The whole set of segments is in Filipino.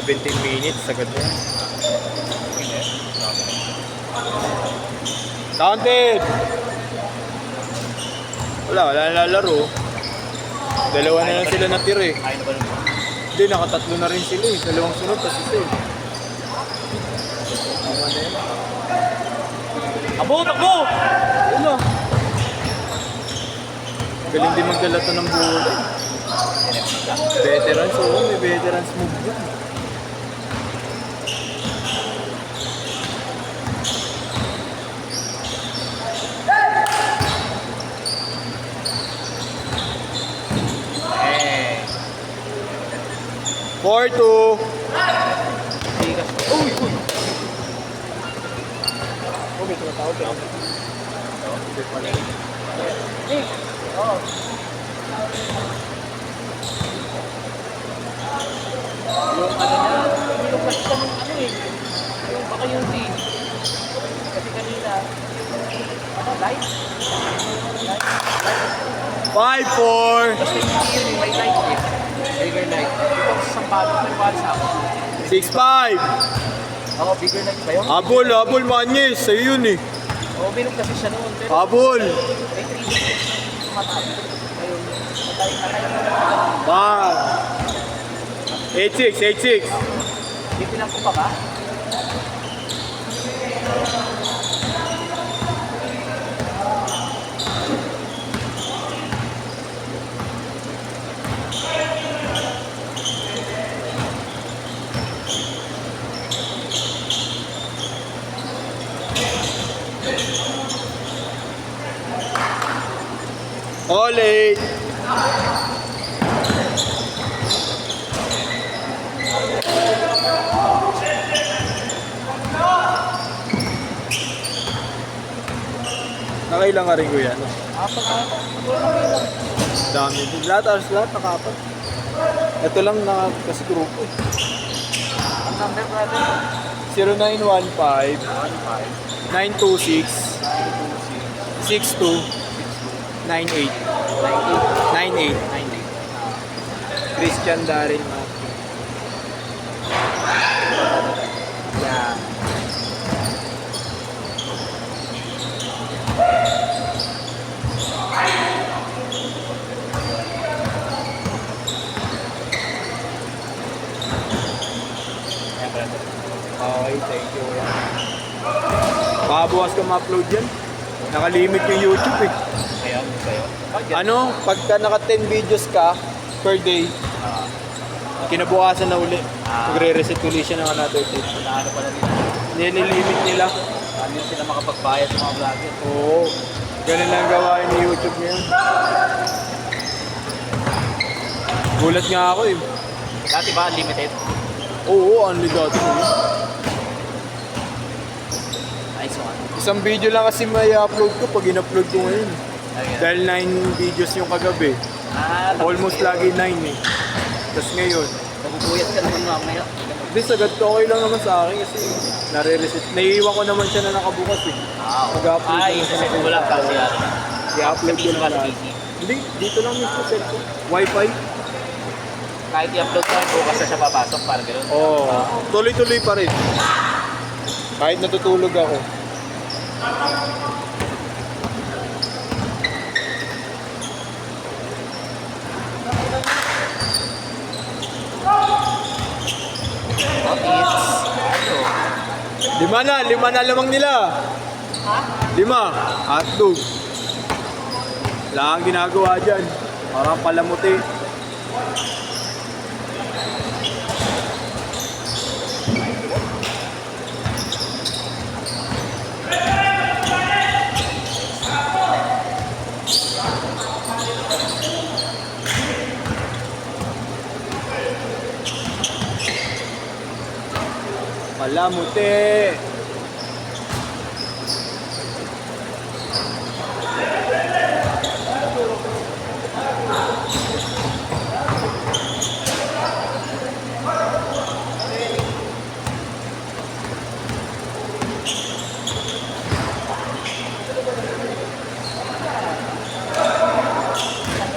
17 minutes, agad na yan. Counted! Wala na laro. Dalawa na lang sila natira eh. Ayaw na ba naman? Hindi, nakatatlo na rin sila eh. Dalawang sunod, tapos isa eh. Tama na yan. Abo! Takbo! Wala. Galing din magdala to ng bola. Veterans, oo. May veterans move yun. Eh. 4-2. Tigas. Uy! Uy! Oh, may tumatawag ka. Oh. Yung ano na, yung kasi ka nung ano eh. Yung baka yung team. Kasi kanina, ano, light? Light? 5-4. Kasi hindi yun yung may light eh. Bigger light. Ito sa sampado, may wala sa ako. 6-5. Oo, bigger light ba yun? Habol, Manyes. Sa'yo yun eh. Oo, binog kasi siya noon. Pero Habol. may 3 days. Matay. Ayun, matay. 8-6. Bibilang ko pa ba? All 8. Nakailang nga rin ko yan. Apat. Wala na bilang. Dami din. Lahat nakapat. Ito lang na kasi grupo eh. Ang number brother? 0915 15. 926 62 98 98 Christian Darin Martin. Yeah. Okay, thank you. Baka bukas ka ma-upload yan. Nakalimit yung YouTube eh. Kaya. Ano, pagka naka 10 videos ka per day, kinabukasan na uli. Magre-reset uli siya ng another day. Ano pala nila? Nililimit nila. Ano sila makapagbayad sa mga vlogger? Oo. Ganun lang gawain ni YouTube ngayon. Gulat nga ako eh. Dati ba unlimited? Oo, only dati mo yun. Nice one. Isang video lang kasi may upload ko pag in-upload ko ngayon. Ayun. Dahil 9 videos yung kagabi. Almost lagi 9 eh. Tapos ngayon, Nagpupuyat ka naman mamaya. hindi sagad ko okay lang naman sa akin kasi nare-reset. Naiiwan ko naman siya na nakabukas eh. Mag-upload Ay, naman isa mo lang kasi ano. I-upload ko Sa lang lahat. PC. Hindi, dito lang mismo cellphone. Wi-Fi? Kahit i-upload ko, bukas na siya papasok para gano'n. Oo. Tuloy-tuloy pa rin. Kahit natutulog ako. Lima na lamang nila. 5. Hotdog. Wala kang ginagawa dyan. Parang palamuti. Palamuti.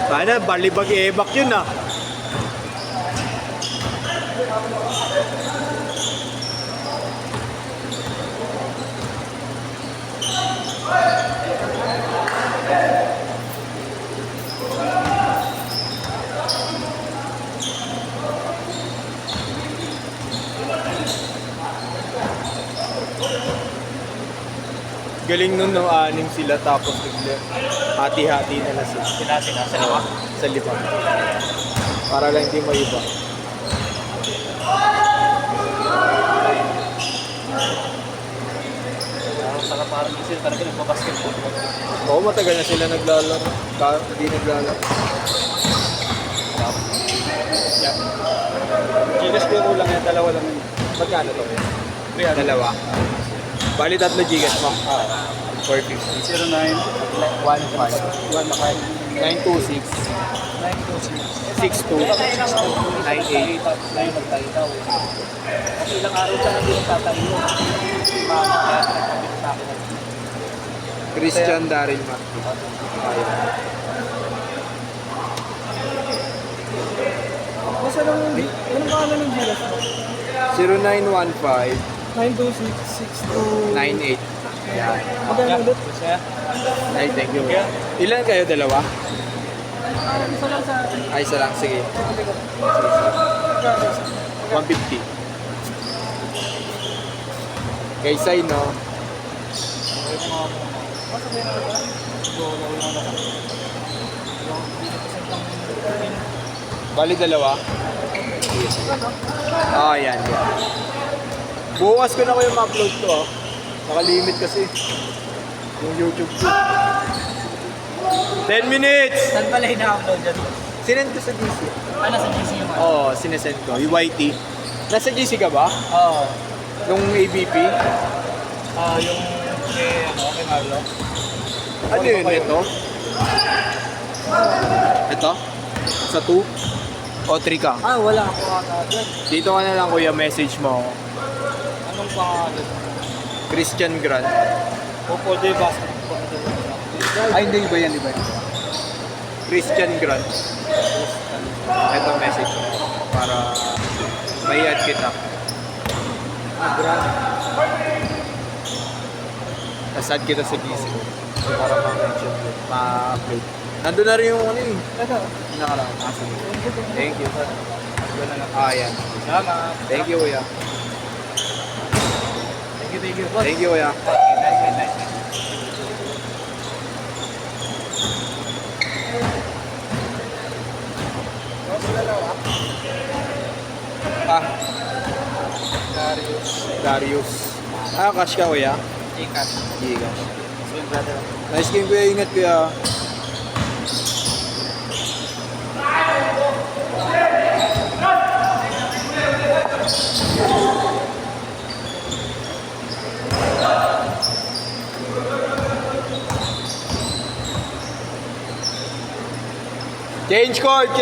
Sana balibag i-evac yun ah. Galing nun, no, anim sila tapos bigla hati-hati na sila. Sila, sa liwa. Sa liba. Para lang hindi maiba. Saka parang hindi sila talaga nagbabasketball. Oo, matagal na sila naglalaro. Hindi naglalaro. Yeah. Gigas ko kulang yan, dalawa lang yun. Magkano to? Dalawa. Bali tatlo gigas mo. 450. 09 15 926 62 98. Ilang araw siya na din tatayo. Kaya nagpapit sa akin. Christian Daryl Martin. Basta lang yung anong pangalan ng Gilas mo? 0915 92662. 98. Yan. Magkano ulit? Ay, thank you. Ilan kayo? Dalawa? Isa lang sa atin. Ay, isa lang. Sige. 150. Kay Sai, no? Bali dalawa? Ah, yan. Bukas ko na kayo ma-upload to, ah. Nakalimit kasi. Yung YouTube ko. 10 minutes! Saan pala ina-upload dyan? Sinend ko sa GC. Ah, nasa GC yung ano? Oo, sinesend ko. Yung YT. Nasa GC ka ba? Oo. Yung ABP? Yung kay Marlo. Ano yun? Ito? Ito? Sa 2? O 3 ka? Wala ako agad. Dito ka na lang kuya, message mo ako. Anong pangalan? Christian Grant. Opo, di basketball. Ay, hindi ba yan? Iba yan? Christian Grant. Ito message mo. Para may add kita. Grant. Tapos add kita sa GC. Para ma-mention ko. Ma-upload. Nandun na rin yung ano eh. Ito. Nakaraan. Sige. Thank you. Yan. Salamat. Thank you, kuya. Thank you. Thank you, kuya. Nice. Ah. Darius. Cash ka, kuya? Ikas. Gigas. Same brother. Nice game, kuya. Ingat, kuya. Change court.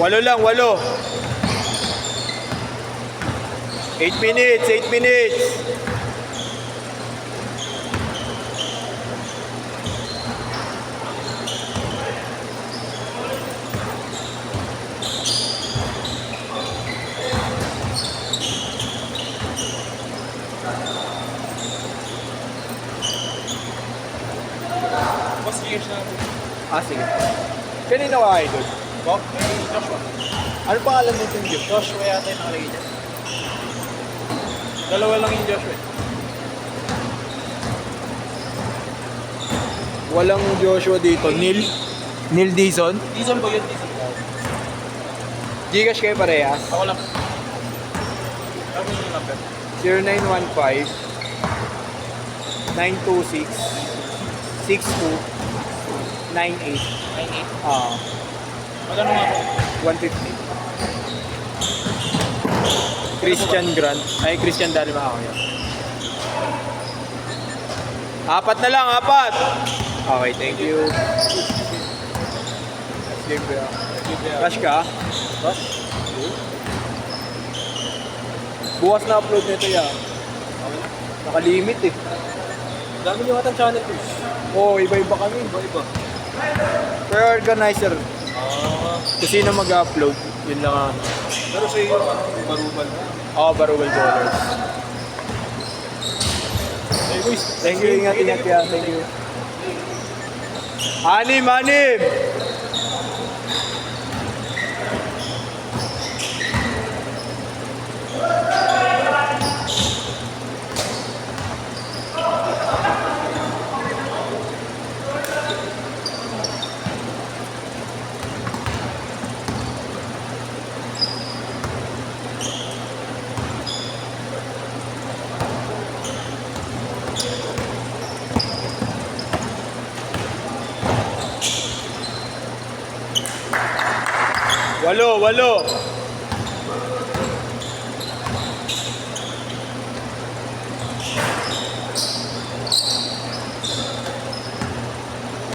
Walo lang, 8 minutes. Boss years na. Sige. Kanina ka idol? Joshua. Ano pangalan mo itong Diyos? Joshua yata yung nakalagay dyan. Dalawa lang yung Joshua. Walang Joshua dito. Neil Dizon. Dizon ba yun? Dizon ba? Gcash kayo parehas. Ako lang. Ako yung number. 0915 926 62 98. 98. Magkano nga po? 150. Christian Grant. Ay, Christian Daryl ako yan. 4 na lang, 4! Okay, thank you. Game ba yan? Rush ka? Rush? Bukas na upload nito yan. Nakalimit eh. Dami nyo atang channel ko. Oo, iba-iba kami. Iba-iba. Per organizer. Ah. Kung sino mag-upload, yun lang ang... Pero sa iyo, baruban. Oo, Barubal Dollars. Hey boys, Thank you, ingat yan. Thank you. Anim! Walo!